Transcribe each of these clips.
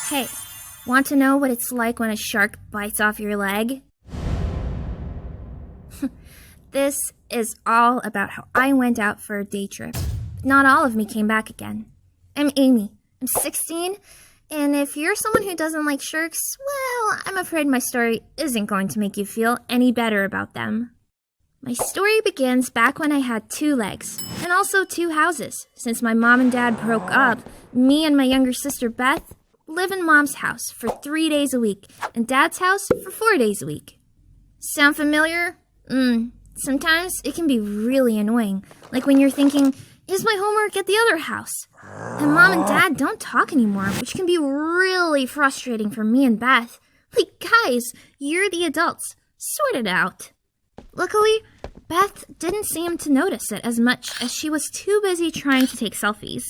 Hey, want to know what it's like when a shark bites off your leg? This is all about how I went out for a day trip. Not all of me came back again. I'm Amy. I'm 16, and if you're someone who doesn't like sharks, well, I'm afraid my story isn't going to make you feel any better about them. My story begins back when I had 2 legs, and also 2 houses. Since my mom and dad broke up, me and my younger sister Beth live in mom's house for 3 days a week, and dad's house for 4 days a week. Sound familiar? Sometimes it can be really annoying, like when you're thinking, is my homework at the other house? And mom and dad don't talk anymore, which can be really frustrating for me and Beth. Like, guys, you're the adults. Sort it out. Luckily, Beth didn't seem to notice it as much as she was too busy trying to take selfies.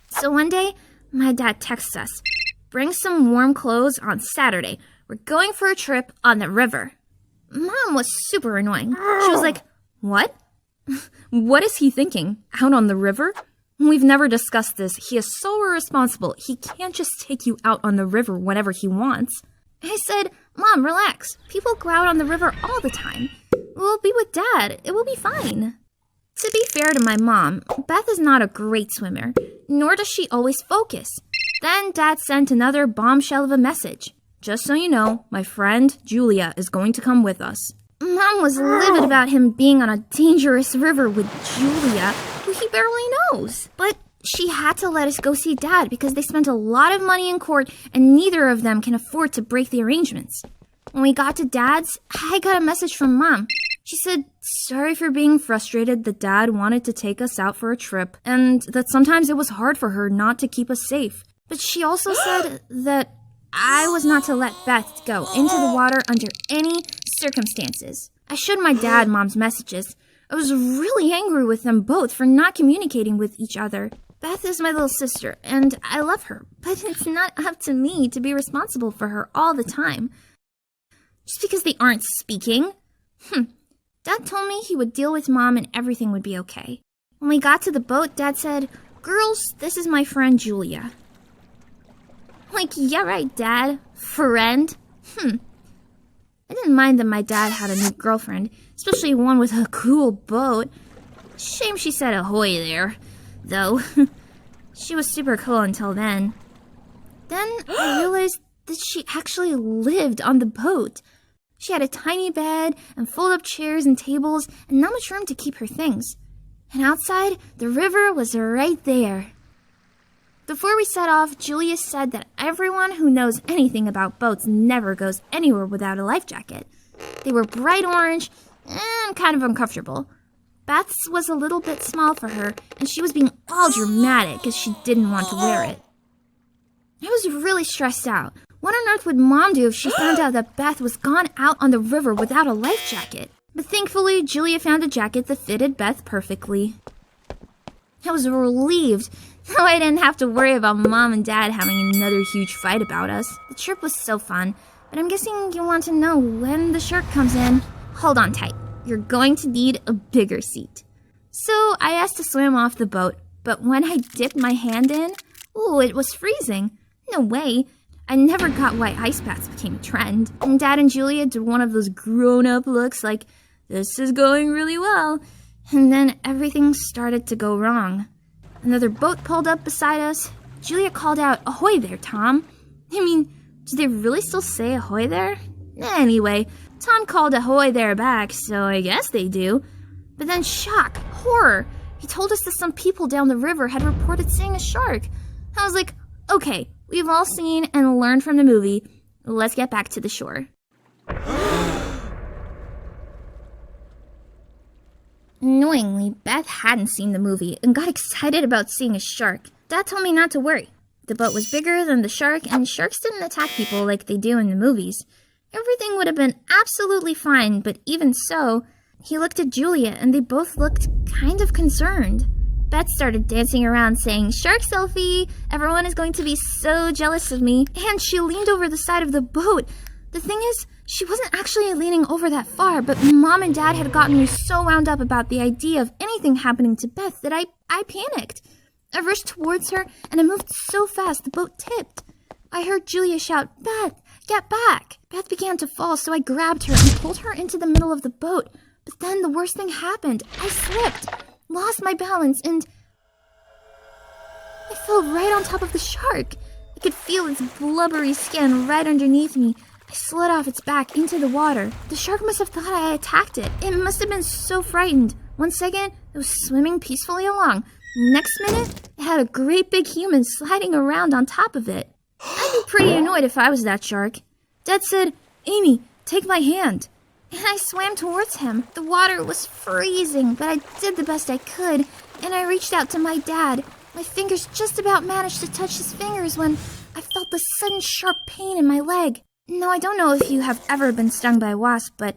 So one day, my dad texts us, bring some warm clothes on Saturday. We're going for a trip on the river. Mom was super annoying. She was like, what? What is he thinking? Out on the river? We've never discussed this. He is so irresponsible. He can't just take you out on the river whenever he wants. I said, Mom, relax. People go out on the river all the time. We'll be with Dad. It will be fine. To be fair to my mom, Beth is not a great swimmer, nor does she always focus. Then Dad sent another bombshell of a message. Just so you know, my friend Julia is going to come with us. Mom was livid about him being on a dangerous river with Julia, who he barely knows. But she had to let us go see Dad because they spent a lot of money in court and neither of them can afford to break the arrangements. When we got to Dad's, I got a message from Mom. She said, sorry for being frustrated that Dad wanted to take us out for a trip and that sometimes it was hard for her not to keep us safe. But she also said that I was not to let Beth go into the water under any circumstances. I showed my dad Mom's messages. I was really angry with them both for not communicating with each other. Beth is my little sister, and I love her, but it's not up to me to be responsible for her all the time. Just because they aren't speaking. Dad told me he would deal with Mom and everything would be okay. When we got to the boat, Dad said, girls, this is my friend Julia. Like, yeah, right, Dad. Friend? I didn't mind that my dad had a new girlfriend, especially one with a cool boat. Shame she said ahoy there, though. She was super cool until then. Then I realized that she actually lived on the boat. She had a tiny bed and fold-up chairs and tables and not much room to keep her things. And outside, the river was right there. Before we set off, Julia said that everyone who knows anything about boats never goes anywhere without a life jacket. They were bright orange and kind of uncomfortable. Beth's was a little bit small for her, and she was being all dramatic because she didn't want to wear it. I was really stressed out. What on earth would Mom do if she found out that Beth was gone out on the river without a life jacket? But thankfully, Julia found a jacket that fitted Beth perfectly. I was relieved. No, I didn't have to worry about Mom and Dad having another huge fight about us. The trip was so fun, but I'm guessing you want to know when the shark comes in. Hold on tight. You're going to need a bigger seat. So I asked to swim off the boat, but when I dipped my hand in, it was freezing. No way. I never got why ice baths became a trend. And Dad and Julia did one of those grown-up looks like, this is going really well. And then everything started to go wrong. Another boat pulled up beside us. Julia called out, ahoy there, Tom. I mean, do they really still say ahoy there? Anyway, Tom called ahoy there back, so I guess they do. But then shock, horror. He told us that some people down the river had reported seeing a shark. I was like, okay, we've all seen and learned from the movie. Let's get back to the shore. Annoyingly, Beth hadn't seen the movie and got excited about seeing a shark. Dad told me not to worry. The boat was bigger than the shark, and sharks didn't attack people like they do in the movies. Everything would have been absolutely fine, but even so, he looked at Julia and they both looked kind of concerned. Beth started dancing around saying, shark selfie! Everyone is going to be so jealous of me. And she leaned over the side of the boat. The thing is, she wasn't actually leaning over that far, but Mom and Dad had gotten me so wound up about the idea of anything happening to Beth that I panicked. I rushed towards her, and I moved so fast the boat tipped. I heard Julia shout, "Beth, get back!" Beth began to fall, so I grabbed her and pulled her into the middle of the boat. But then the worst thing happened. I slipped, lost my balance, and I fell right on top of the shark. I could feel its blubbery skin right underneath me. I slid off its back into the water. The shark must have thought I attacked it. It must have been so frightened. One second, it was swimming peacefully along. Next minute, it had a great big human sliding around on top of it. I'd be pretty annoyed if I was that shark. Dad said, "Amy, take my hand." And I swam towards him. The water was freezing, but I did the best I could, and I reached out to my dad. My fingers just about managed to touch his fingers when I felt the sudden sharp pain in my leg. Now, I don't know if you have ever been stung by a wasp, but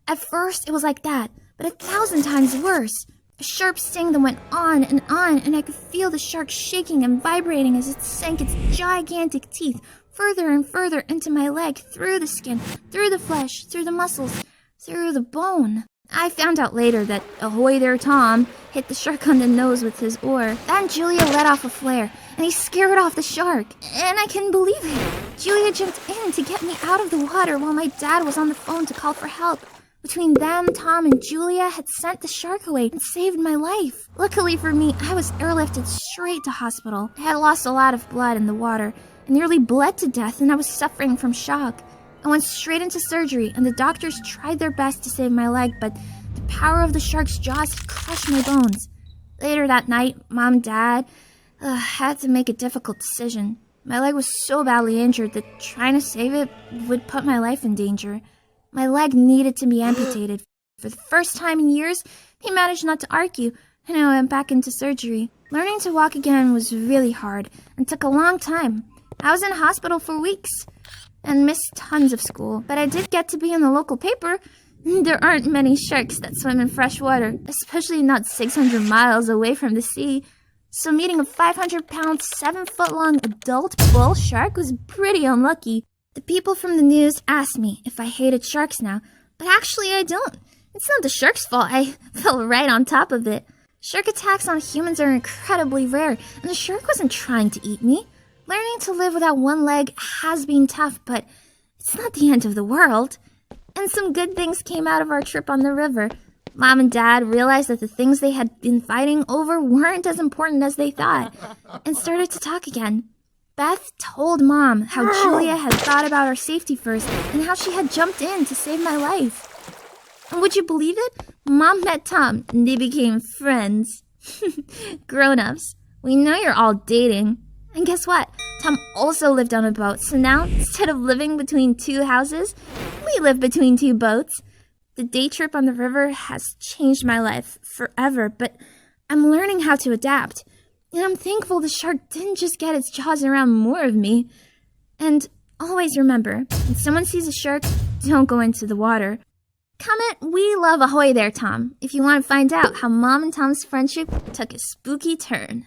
at first it was like that, but 1,000 times worse. A sharp sting that went on, and I could feel the shark shaking and vibrating as it sank its gigantic teeth further and further into my leg, through the skin, through the flesh, through the muscles, through the bone. I found out later that "Ahoy there, Tom" hit the shark on the nose with his oar. Then Julia let off a flare, and he scared off the shark. And I couldn't believe it. Julia jumped in to get me out of the water while my dad was on the phone to call for help. Between them, Tom and Julia had sent the shark away and saved my life. Luckily for me, I was airlifted straight to hospital. I had lost a lot of blood in the water and nearly bled to death, and I was suffering from shock. I went straight into surgery, and the doctors tried their best to save my leg, but the power of the shark's jaws had crushed my bones. Later that night, Mom and Dad had to make a difficult decision. My leg was so badly injured that trying to save it would put my life in danger. My leg needed to be amputated. For the first time in years, they managed not to argue, and I went back into surgery. Learning to walk again was really hard and took a long time. I was in hospital for weeks and missed tons of school, but I did get to be in the local paper. There aren't many sharks that swim in fresh water, especially not 600 miles away from the sea. So meeting a 500-pound, 7-foot-long adult bull shark was pretty unlucky. The people from the news asked me if I hated sharks now, but actually I don't. It's not the shark's fault. I fell right on top of it. Shark attacks on humans are incredibly rare, and the shark wasn't trying to eat me. Learning to live without one leg has been tough, but it's not the end of the world. And some good things came out of our trip on the river. Mom and Dad realized that the things they had been fighting over weren't as important as they thought, and started to talk again. Beth told Mom how Julia had thought about our safety first and how she had jumped in to save my life. And would you believe it? Mom met Tom and they became friends. Grown-ups, we know you're all dating. And guess what? Tom also lived on a boat, so now instead of living between 2 houses, we live between 2 boats. The day trip on the river has changed my life forever, but I'm learning how to adapt. And I'm thankful the shark didn't just get its jaws around more of me. And always remember, when someone sees a shark, don't go into the water. Comment, "We love Ahoy there, Tom," if you want to find out how Mom and Tom's friendship took a spooky turn.